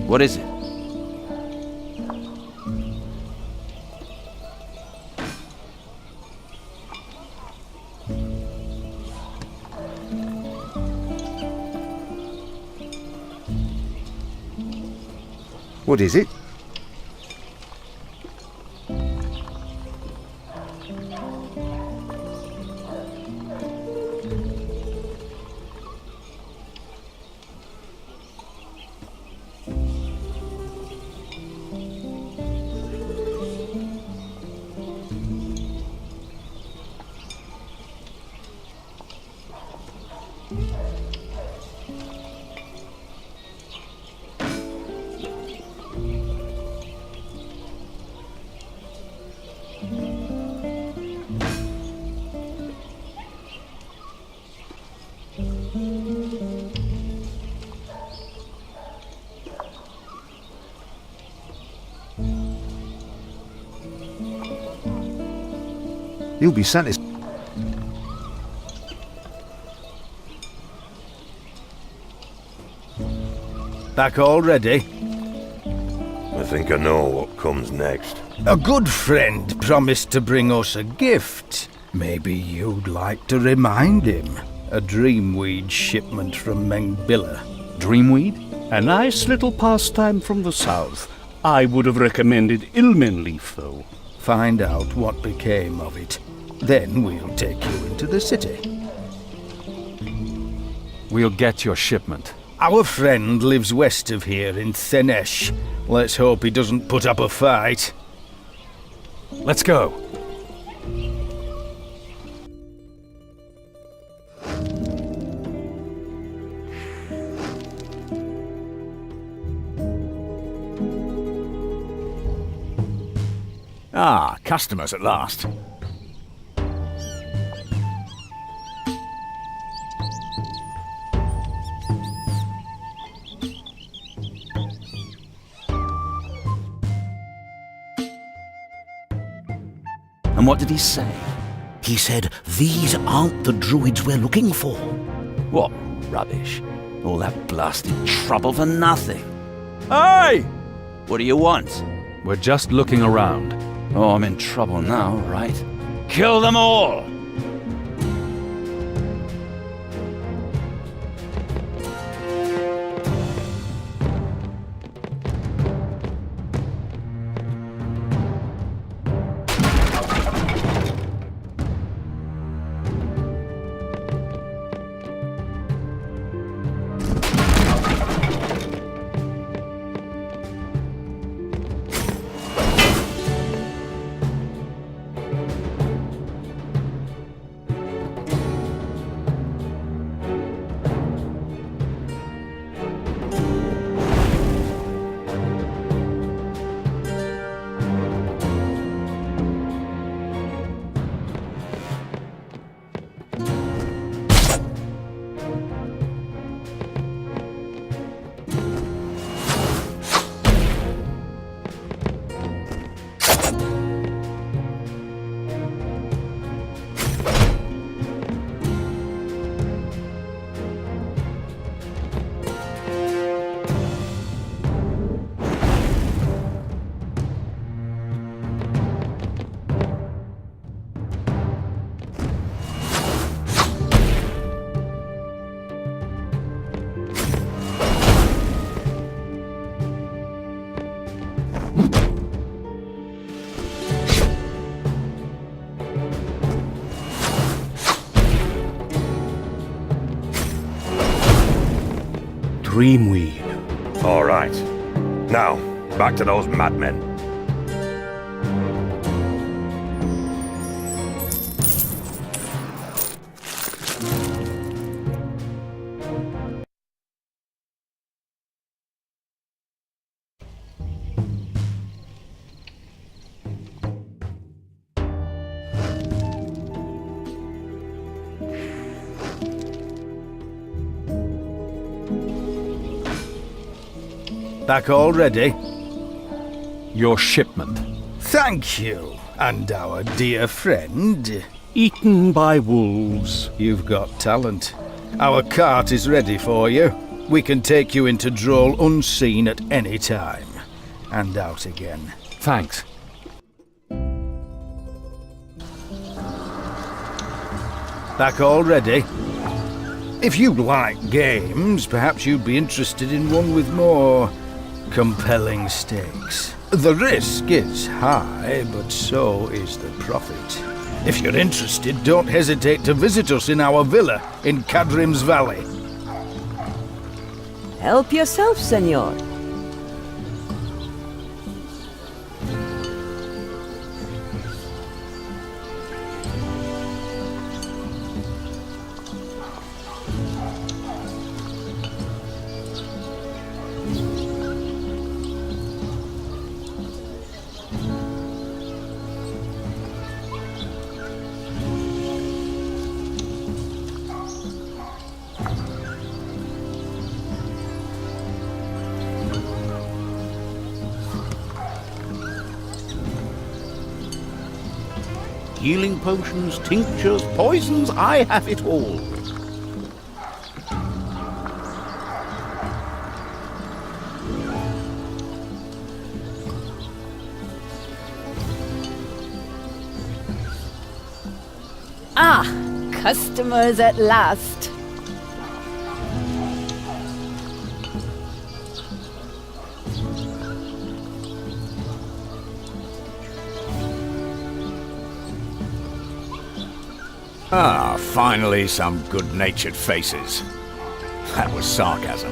What is it? What is it? You'll be satisfied. Back already? I think I know what comes next. A good friend promised to bring us a gift. Maybe you'd like to remind him. A dreamweed shipment from Mengbilla. Dreamweed? A nice little pastime from the south. I would have recommended Ilmen leaf, though. Find out what became of it. Then we'll take you into the city. We'll get your shipment. Our friend lives west of here in Thenesh. Let's hope he doesn't put up a fight. Let's go. Ah, customers at last. And what did he say? He said, these aren't the druids we're looking for. What rubbish. All that blasted trouble for nothing. Hey! What do you want? We're just looking around. Oh, I'm in trouble now, right? Kill them all! Dreamweed. All right. Now, back to those madmen. Back already? Your shipment. Thank you. And our dear friend. Eaten by wolves. You've got talent. Our cart is ready for you. We can take you into Drôl unseen at any time. And out again. Thanks. Back already? If you like games, perhaps you'd be interested in one with more compelling stakes. The risk is high, but so is the profit. If you're interested, don't hesitate to visit us in our villa in Cadrim's Valley. Help yourself, senor. Healing potions, tinctures, poisons, I have it all. Ah, customers at last. Ah, finally some good-natured faces. That was sarcasm.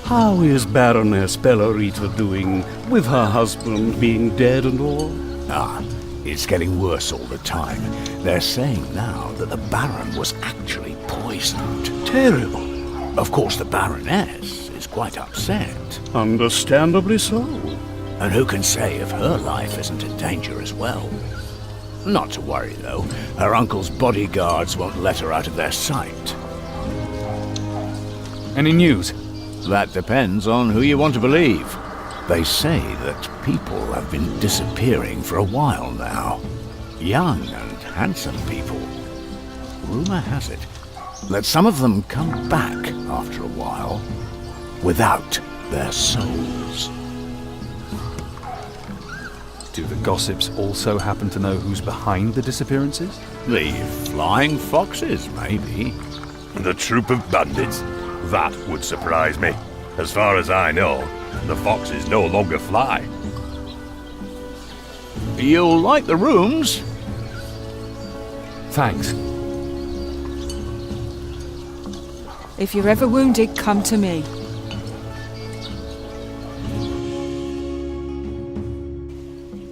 How is Baroness Bellarita doing, with her husband being dead and all? Ah, it's getting worse all the time. They're saying now that the Baron was actually poisoned. Terrible. Of course, the Baroness is quite upset. Understandably so. And who can say if her life isn't in danger as well? Not to worry, though. Her uncle's bodyguards won't let her out of their sight. Any news? That depends on who you want to believe. They say that people have been disappearing for a while now. Young and handsome people. Rumor has it that some of them come back after a while without their souls. Do the gossips also happen to know who's behind the disappearances? The flying foxes, maybe. The troop of bandits? That would surprise me. As far as I know, the foxes no longer fly. You'll like the rooms. Thanks. If you're ever wounded, come to me.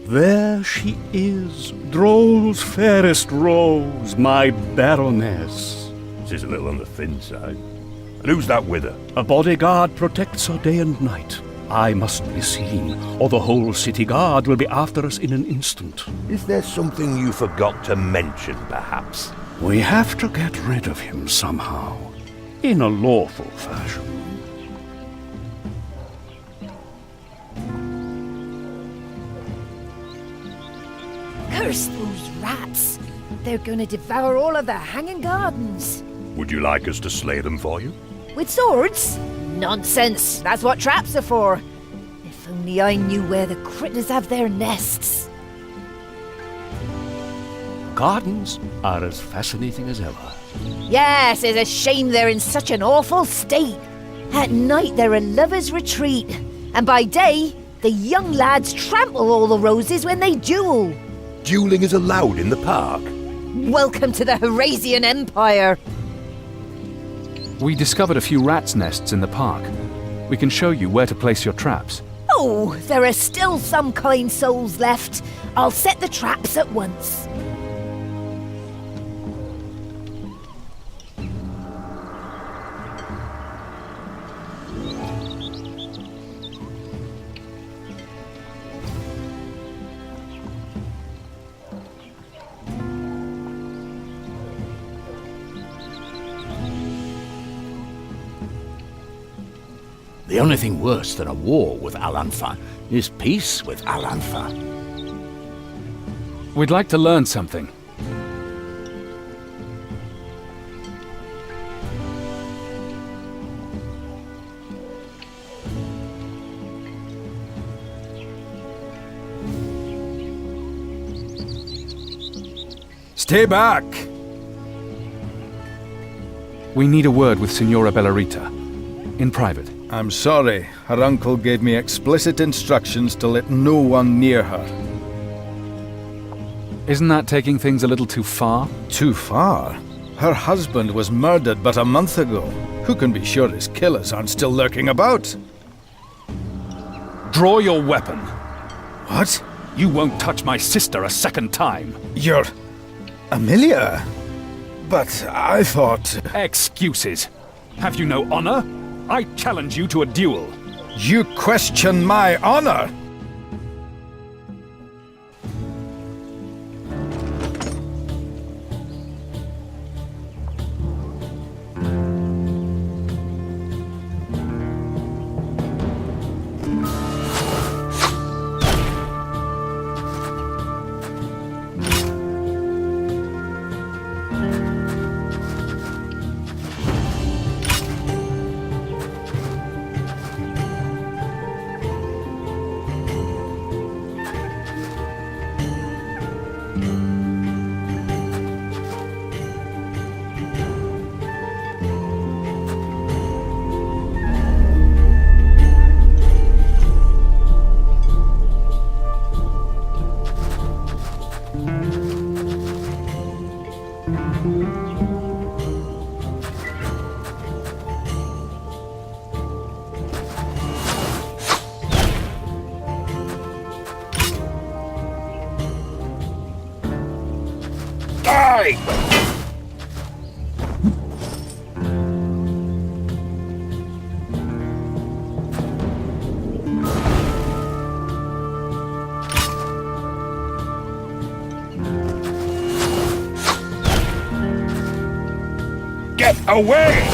There she is, Drôl's fairest rose, my Baroness. She's a little on the thin side. And who's that with her? A bodyguard protects her day and night. I mustn't be seen, or the whole city guard will be after us in an instant. Is there something you forgot to mention, perhaps? We have to get rid of him somehow, in a lawful fashion. Curse those rats! They're gonna devour all of the hanging gardens. Would you like us to slay them for you? With swords? Nonsense! That's what traps are for. If only I knew where the critters have their nests. Gardens are as fascinating as ever. Yes, it's a shame they're in such an awful state. At night they're a lover's retreat, and by day, the young lads trample all the roses when they duel. Dueling is allowed in the park. Welcome to the Harasian Empire. We discovered a few rats' nests in the park. We can show you where to place your traps. Oh, there are still some kind souls left. I'll set the traps at once. The only thing worse than a war with Al-Anfa is peace with Al-Anfa. We'd like to learn something. Stay back! We need a word with Signora Bellarita. In private. I'm sorry. Her uncle gave me explicit instructions to let no one near her. Isn't that taking things a little too far? Too far? Her husband was murdered but a month ago. Who can be sure his killers aren't still lurking about? Draw your weapon. What? You won't touch my sister a second time. You're... Amelia? But I thought... Excuses. Have you no honor? I challenge you to a duel. You question my honor? Get away!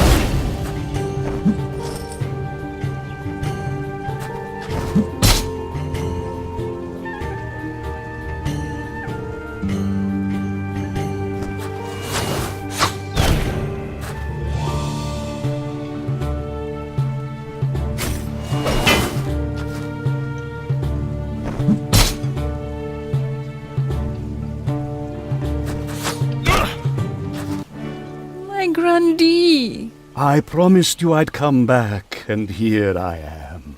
Grandee! I promised you I'd come back, and here I am.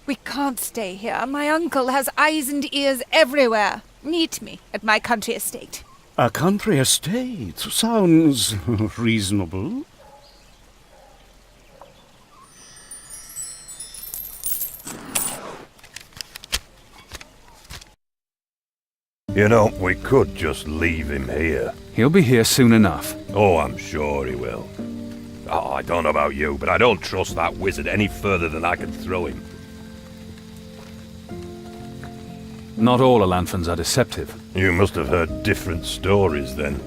We can't stay here. My uncle has eyes and ears everywhere. Meet me at my country estate. A country estate sounds reasonable. You know, we could just leave him here. He'll be here soon enough. Oh, I'm sure he will. Oh, I don't know about you, but I don't trust that wizard any further than I can throw him. Not all Alanthans are deceptive. You must have heard different stories then.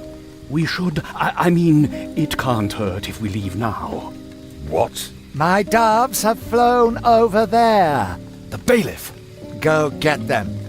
We should... I mean, it can't hurt if we leave now. What? My doves have flown over there. The bailiff! Go get them.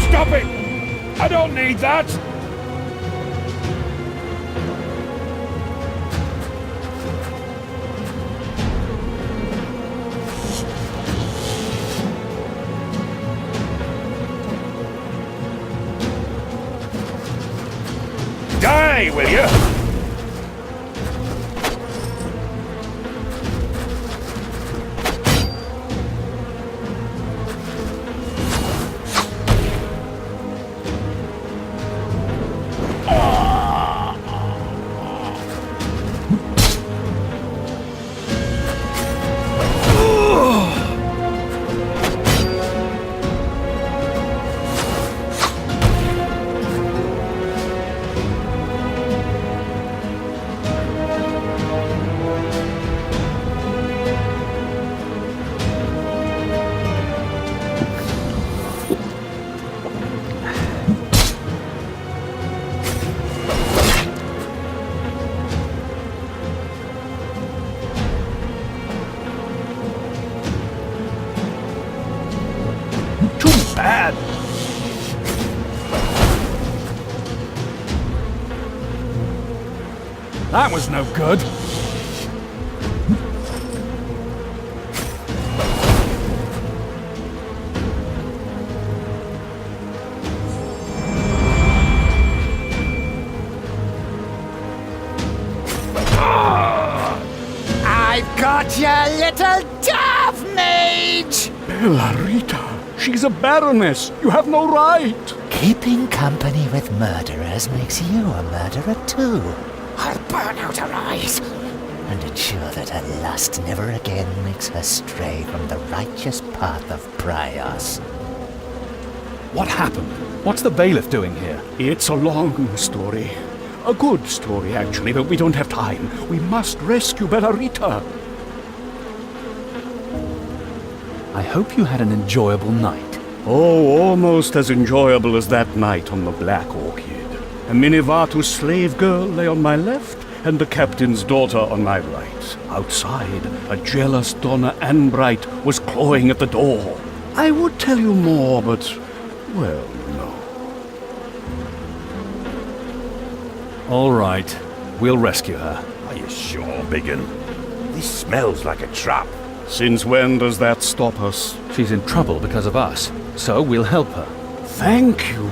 Stop it! I don't need that! Die, will you? Too bad! That was no good. I've got your little dove mage! Bellarita, she's a baroness. You have no right. Keeping company with murderers makes you a murderer too. I'll burn out her eyes and ensure that her lust never again makes her stray from the righteous path of Prios. What happened? What's the bailiff doing here? It's a long story. A good story, actually, but we don't have time. We must rescue Bellarita. I hope you had an enjoyable night. Oh, almost as enjoyable as that night on the Black Orchid. A Minivatu slave girl lay on my left, and the captain's daughter on my right. Outside, a jealous Donna Anbright was clawing at the door. I would tell you more, but, well, no. All right, we'll rescue her. Are you sure, Biggin? This smells like a trap. Since when does that stop us? She's in trouble because of us, so we'll help her. Thank you.